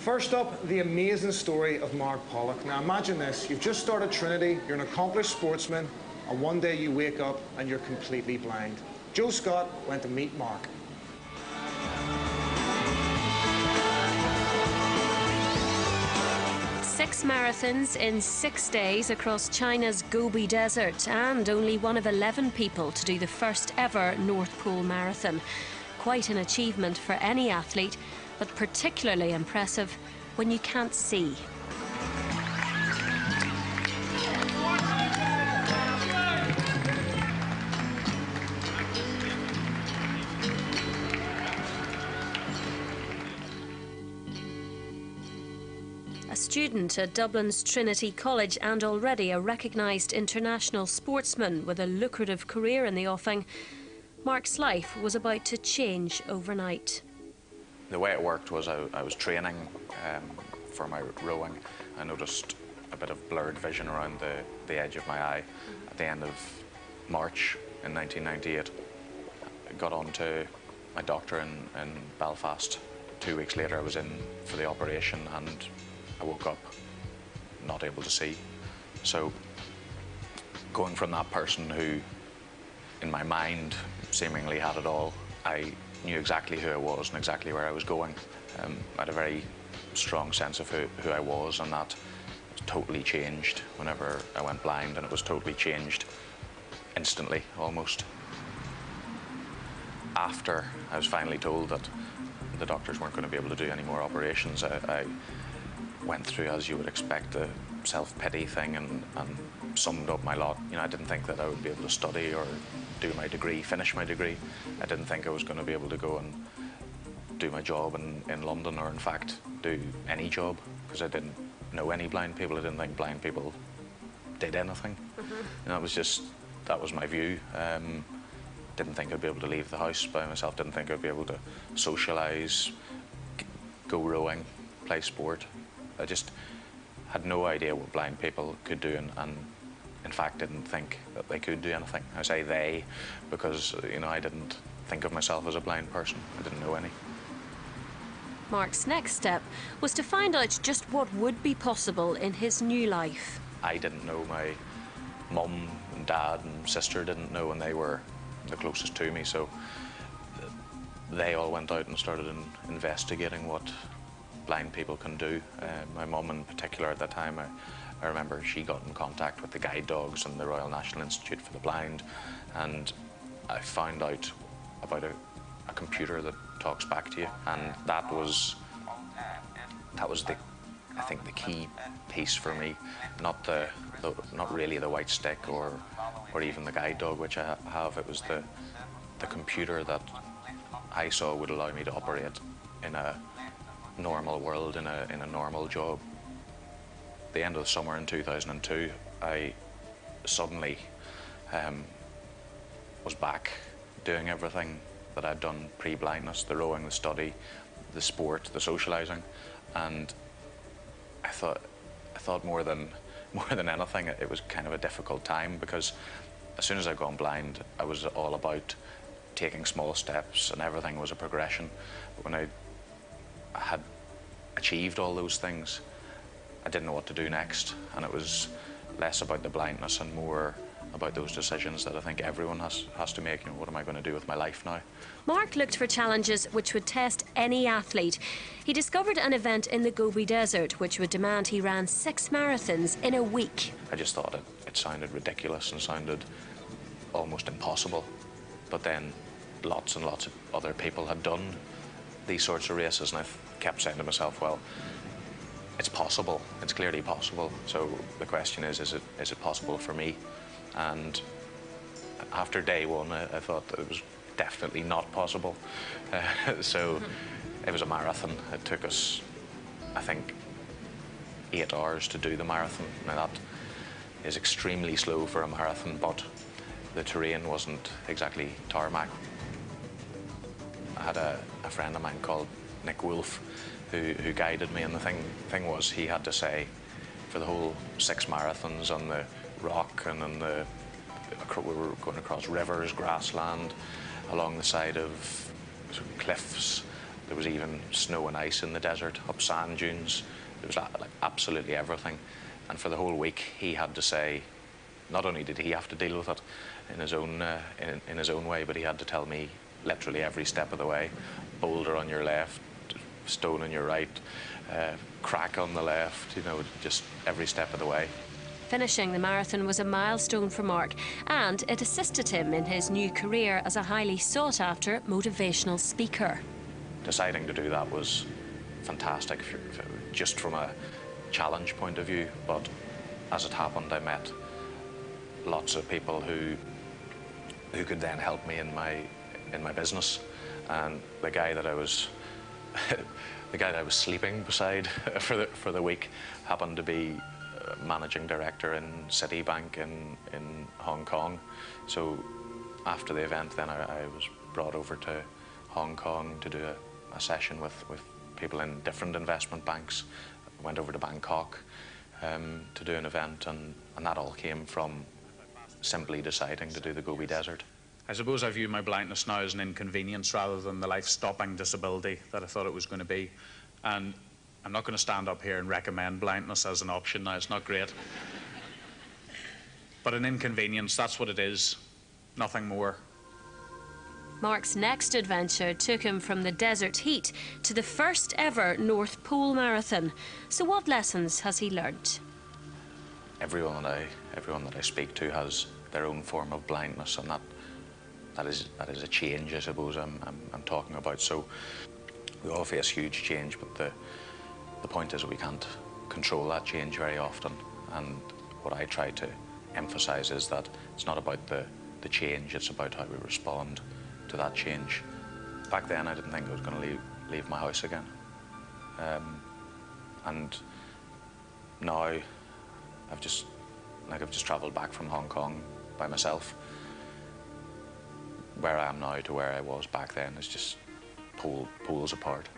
First up, the amazing story of Mark Pollock. Now imagine this, you've just started Trinity, you're an accomplished sportsman, and one day you wake up and you're completely blind. Joe Scott went to meet Mark. Six marathons in 6 days across China's Gobi Desert, and only one of 11 people to do the first ever North Pole Marathon. Quite an achievement for any athlete, but particularly impressive when you can't see. A student at Dublin's Trinity College and already a recognised international sportsman with a lucrative career in the offing, Mark's life was about to change overnight. The way it worked was I was training for my rowing. I noticed a bit of blurred vision around the edge of my eye at the end of March in 1998. I got on to my doctor in Belfast. 2 weeks later I was in for the operation and I woke up not able to see. So going from that person who, in my mind, seemingly had it all, I knew exactly who I was and exactly where I was going. I had a very strong sense of who I was, and that totally changed whenever I went blind, and it was totally changed instantly, almost. After I was finally told that the doctors weren't going to be able to do any more operations, I went through, as you would expect, the self-pity thing and summed up my lot. You know, I didn't think that I would be able to study or do my degree, finish my degree. I didn't think I was going to be able to go and do my job in London, or in fact do any job, because I didn't know any blind people. I didn't think blind people did anything. And that was my view. Didn't think I'd be able to leave the house by myself, didn't think I'd be able to socialise, go rowing, play sport. I just had no idea what blind people could do, and in fact didn't think that they could do anything. I say they because, you know, I didn't think of myself as a blind person. I didn't know any. Mark's next step was to find out just what would be possible in his new life. I didn't know, my mum and dad and sister didn't know, and they were the closest to me, so they all went out and started investigating what blind people can do. My mum in particular at that time, I remember she got in contact with the guide dogs and the Royal National Institute for the Blind, and I found out about a computer that talks back to you, and that was I think the key piece for me, not really the white stick or even the guide dog, which I have. It was the computer that I saw would allow me to operate in a normal world, in a normal job. At the end of the summer in 2002, I suddenly was back doing everything that I'd done pre-blindness: the rowing, the study, the sport, the socialising. And I thought more than anything, it was kind of a difficult time, because as soon as I'd gone blind, I was all about taking small steps, and everything was a progression. But when I had achieved all those things, I didn't know what to do next, and it was less about the blindness and more about those decisions that I think everyone has to make. You know, what am I going to do with my life now? Mark looked for challenges which would test any athlete. He discovered an event in the Gobi Desert which would demand he ran 6 marathons in a week. I just thought it sounded ridiculous and sounded almost impossible. But then lots and lots of other people had done these sorts of races, and I kept saying to myself, well, it's possible, it's clearly possible. So the question is it possible for me? And after day one, I thought that it was definitely not possible. So it was a marathon. It took us, I think, 8 hours to do the marathon. Now that is extremely slow for a marathon, but the terrain wasn't exactly tarmac. I had a friend of mine called Nick Wolfe who guided me, and the thing was, he had to say, for the whole 6 marathons on the rock, and on we were going across rivers, grassland, along the side of cliffs, There was even snow and ice in the desert, up sand dunes. There was like absolutely everything. And for the whole week, he had to say, not only did he have to deal with it in his own way, but he had to tell me literally every step of the way. Boulder on your left, stone on your right, crack on the left, you know, just every step of the way. Finishing the marathon was a milestone for Mark, and it assisted him in his new career as a highly sought-after motivational speaker. Deciding to do that was fantastic, just from a challenge point of view, but as it happened, I met lots of people who could then help me in my business. And the guy that I was sleeping beside for the week happened to be managing director in Citibank in Hong Kong. So after the event, then I was brought over to Hong Kong to do a session with people in different investment banks. I went over to Bangkok to do an event, and that all came from simply deciding to do the Gobi Desert. I suppose I view my blindness now as an inconvenience rather than the life-stopping disability that I thought it was going to be. And I'm not going to stand up here and recommend blindness as an option now. It's not great. But an inconvenience, that's what it is. Nothing more. Mark's next adventure took him from the desert heat to the first ever North Pole Marathon. So what lessons has he learnt? Everyone that I speak to has their own form of blindness, and that is a change, I suppose, I'm talking about. So we all face huge change, but the point is we can't control that change very often. And what I try to emphasize is that it's not about the change, it's about how we respond to that change. Back then I didn't think I was going to leave my house again. And now I've just travelled back from Hong Kong by myself. Where I am now to where I was back then is just poles apart.